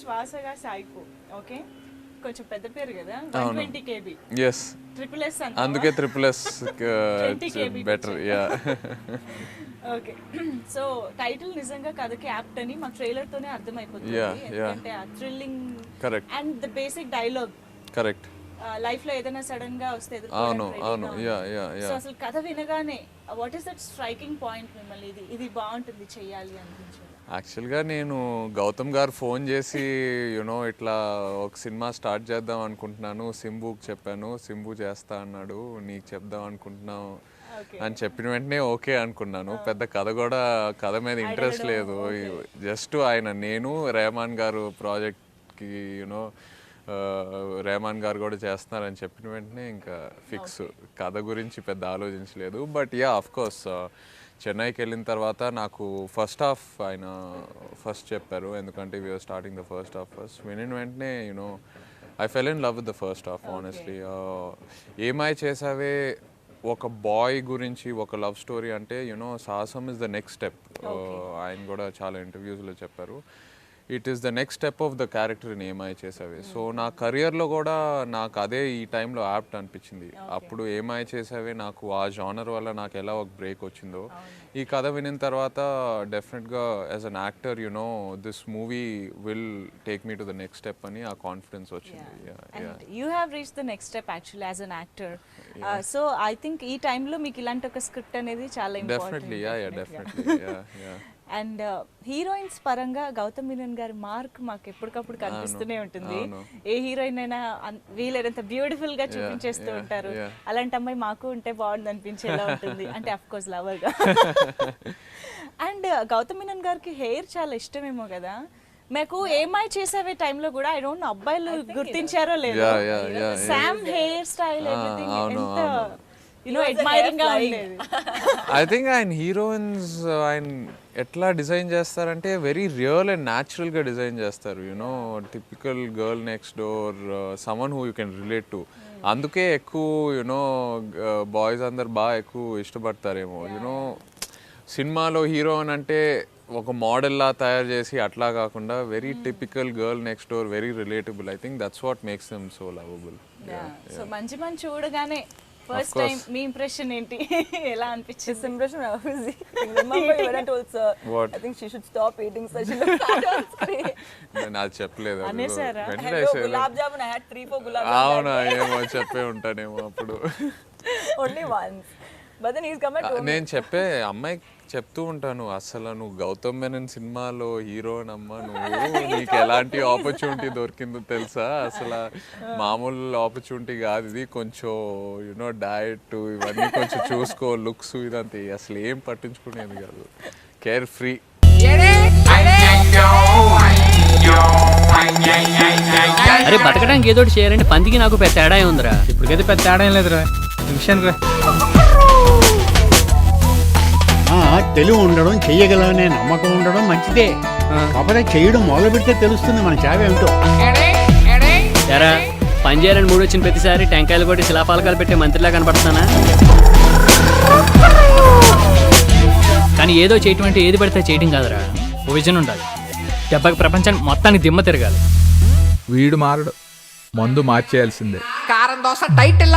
శ్వాసగా సాయికు ఓకే కొంచెం పెద్ద పేరు కదా 120 kb ఎస్ ట్రిపుల్ ఎస్ అందుకే triple S 20 kb better yeah okay so title నిజంగా కథకి యాప్ట్ అని మాకు ట్రైలర్ తోనే అర్థమైపోతుంది Yeah, yeah. ఎందుకంటే ఆ thrilling correct and the basic dialogue correct life లో ఏదైనా సడన్ గా వస్తే అవును అవును యా యా సో యా అసలు కథ వినగానే what is that striking point మిమ్మల్ని ఇది బాగుంటుంది చెయ్యాలి అనిపించేది యాక్చువల్గా నేను గౌతమ్ గారు ఫోన్ చేసి యునో ఇట్లా ఒక సినిమా స్టార్ట్ చేద్దాం అనుకుంటున్నాను, సింబుకి చెప్పాను, సింబు చేస్తా అన్నాడు, నీకు చెప్దాం అనుకుంటున్నాం అని చెప్పిన వెంటనే ఓకే అనుకున్నాను. పెద్ద కథ మీద ఇంట్రెస్ట్ లేదు, జస్ట్ ఆయన నేను రెహమాన్ గారు ప్రాజెక్ట్కి యూనో రెహమాన్ గారు కూడా చేస్తున్నారని చెప్పిన వెంటనే ఇంకా ఫిక్స్, కథ గురించి పెద్ద ఆలోచించలేదు. బట్ యా ఆఫ్ కోర్స్ చెన్నైకి వెళ్ళిన తర్వాత నాకు ఫస్ట్ హాఫ్ ఆయన ఫస్ట్ చెప్పారు, ఎందుకంటే we're starting the first half first. వినిన వెంటనే you know I fell in love with the first half honestly. ఏమై చేసావే ఒక బాయ్ గురించి ఒక లవ్ స్టోరీ అంటే you know Sahasam is the next step. ఆయన కూడా చాలా ఇంటర్వ్యూస్లో చెప్పారు, it is the next step of the character in ఏమై చేసావే. సో నా కెరియర్లో కూడా నాకు అదే ఈ టైంలో యాప్ట్ అనిపించింది. అప్పుడు ఏమై చేసావే నాకు ఆ జానర్ వల్ల నాకు ఎలా ఒక బ్రేక్ వచ్చిందో, ఈ కథ వినిన తర్వాత డెఫినెట్గా as an actor you know this movie will take me to the next step అని ఆ కాన్ఫిడెన్స్ వచ్చింది. You have reach the next step actually as an actor. So I think ఈ టైంలో మీకు ఇలాంటి ఒక స్క్రిప్ట్ అనేది చాలా ఇంపార్టెంట్. అండ్ హీరోయిన్స్ పరంగా గౌతమ్ మీనన్ గారి మార్క్ మాకు ఎప్పటికప్పుడు కనిపిస్తూనే ఉంటుంది. ఏ హీరోయిన్ అయినా వీళ్ళని ఎంత బ్యూటిఫుల్ గా చూపించేస్తూ ఉంటారు, అలాంటి అమ్మాయి మాకు ఉంటే బాగుంది అనిపించేలా ఉంటుంది, అంటే అఫ్ కోర్స్ లవర్ గా. అండ్ గౌతమ్ మీనన్ గారికి హెయిర్ చాలా ఇష్టమేమో కదా. మాకు ఏమై చేసేవే టైంలో కూడా ఐ డోంట్ నో అబ్బాయిలు గుర్తించారో లేదో, సామ్ హెయిర్ స్టైల్ ఎవ్రీథింగ్ ఎంత అడ్మైరింగ్ గా ఉండేది. ఐ థింక్ ఆయన హీరోయిన్స్ ఆయన ఎట్లా డిజైన్ చేస్తారంటే వెరీ రియల్ అండ్ న్యాచురల్గా డిజైన్ చేస్తారు. You know typical girl next door, someone who you can relate to. అందుకే ఎక్కువ యూనో బాయ్స్ అందరు బాగా ఎక్కువ ఇష్టపడతారేమో. యూనో సినిమాలో హీరోయిన్ అంటే ఒక మోడల్లా తయారు చేసి అట్లా కాకుండా very typical girl next door, very relatable. I think that's what makes them so lovable. So మంచి మంచి చూడగానే ఫస్ట్ టైం మీ ఇంప్రెషన్ ఏంటి, ఎలా అనిపించింది? His impression was easy. Remember you went and told sir, What? I think she should stop eating such. She looked at on screen. నేను అది చెప్పలేదు. అనేసారా? I had no gulab jamun. I had 3-4 gulab jamun. అవునా, ఏమో చెప్పే ఉంటానేమో అప్పుడు. Only once. But then he's come and told me. నేను చెప్పే అమ్మాయికి చెప్తూ ఉంటాను, అసలు నువ్వు గౌతమ్ మేనన్ సినిమాలో హీరోయిన్ అమ్మ, నువ్వు నీకు ఎలాంటి ఆపర్చునిటీ దొరికిందో తెలుసా, అసలు మామూలు ఆపర్చునిటీ కాదు ఇది, కొంచెం యూనో డయట్ ఇవన్నీ కొంచెం చూసుకో, లుక్స్ ఇదంతా అసలు ఏం పట్టించుకునేది కాదు, కేర్ ఫ్రీ. అరే బతకడానికి ఏదో చేయాలంటే పందికి నాకు పెద్ద తేడా ఉందిరా. ఇప్పటికైతే పెద్ద తేడా ఏం లేదురా, విషయానికి రా. తెలివి ఉండడం, చెయ్యగలనే నమ్మకం ఉండడం మంచిదే, కాకపోతే చేయడం మొదలు పెడితే తెలుస్తుంది మన చావేమిటో. ఎరా పని చేయాలని మూడు వచ్చిన ప్రతిసారి టెంకాయలు కొట్టి శిలాపాలకాలు పెట్టే మంత్రిలా కనపడుతున్నానా? కానీ ఏదో చేయటం అంటే ఏది పడితే చేయటం కాదురా, ఓ విజన్ ఉండాలి. దెబ్బకి ప్రపంచాన్ని మొత్తానికి దిమ్మ తిరగాలి. వీడు మారడు, మందు మార్చేయాల్సిందే. కారం దోశ టైటిల్